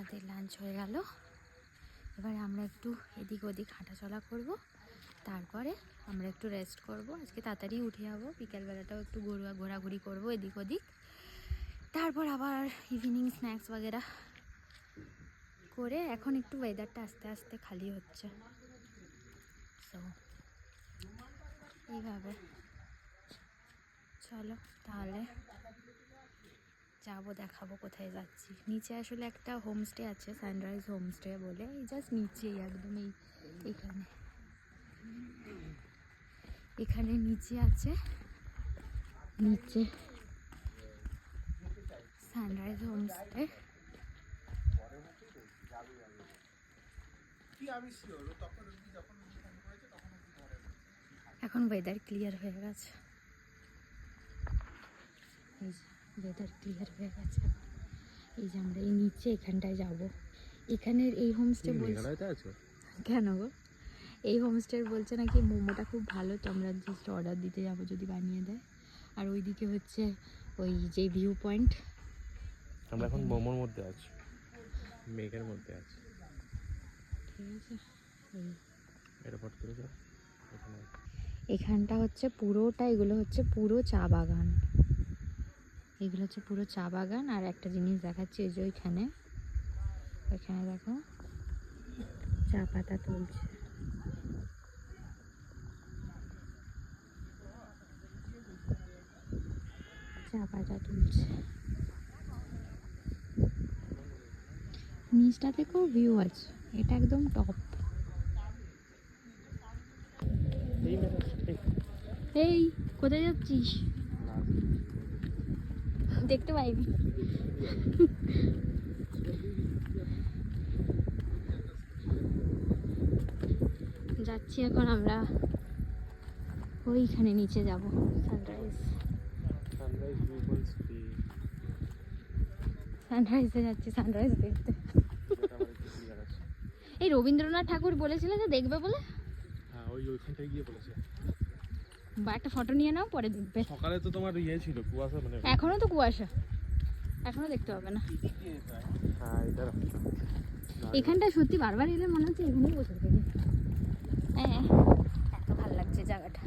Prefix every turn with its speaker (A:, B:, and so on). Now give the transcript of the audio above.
A: আমাদের লাঞ্চ হয়ে গেল। এবারে আমরা একটু এদিক ওদিক হাঁটাচলা করব, তারপরে আমরা একটু রেস্ট করব। আজকে তাড়াতাড়ি উঠে যাবো, বিকেলবেলাটাও একটু ঘোরাঘুরি করব এদিক ওদিক, তারপর আবার ইভিনিং স্ন্যাক্স বগেরা করে। এখন একটু ওয়েদারটা আস্তে আস্তে খালি হচ্ছে, সো এইভাবে চলো তাহলে যাবো, দেখাবো কোথায় যাচ্ছি। নিচে আসলে একটা হোমস্টে আছে, সানরাইজ হোমস্টে বলে, এই জাস্ট নিচেই একদম এখানে নিচে আছে, নিচে সানরাইজ হোমস্টে। এখন ওয়েদার ক্লিয়ার হয়ে গেছে, ওয়েদার ক্লিয়ার হয়ে গেছে। এই যে আমরা এই নিচে এখানটায় যাব। এখানের এই হোমস্টে বলছে, কেন গো, এই হোমস্টের বলছে নাকি মোমোটা খুব ভালো, তো আমরা জাস্ট অর্ডার দিতে যাবো যদি বানিয়ে দেয়। আর ওইদিকে হচ্ছে ওই যে ভিউ পয়েন্ট।
B: আমরা এখন মোমোর মধ্যে আছি, মেঘের মধ্যে আছি।
A: ঠিক আছে,
B: এয়ারপোর্ট করে যাও এখানে।
A: এখানটা হচ্ছে পুরোটা, এগুলো হচ্ছে পুরো চা বাগান, এগুলো হচ্ছে পুরো চা বাগান। আর একটা জিনিস দেখাচ্ছি, এই যে ওইখানে দেখো চা পাতা তুলছে। চা পাতা তুলছে, নিচটা থেকেও ভিউ আছে, এটা একদম টপ। এই কোথায় যাচ্ছিস? দেখতে পাইবি। যাচ্ছি এখন আমরা ওইখানে নিচে যাব, সানরাইজে যাচ্ছি, সানরাইজ দেখতে। এই রবীন্দ্রনাথ ঠাকুর বলেছিল যে দেখবে বলে,
B: হ্যাঁ ওইখানটায় গিয়ে বলেছে।
A: বা একটা ফটো নিয়ে নাও, পরে দেখবে।
B: সকালে তো তোমার ইয়ে ছিল, কুয়াশা, মানে
A: এখনো তো কুয়াশা, এখনো দেখতে পাবে না।
B: হ্যাঁ এটা
A: এখানটা সত্যি বারবার এলে মনে হচ্ছে এখানেই বসে থাকি। হ্যাঁ, এত ভালো লাগছে জায়গাটা।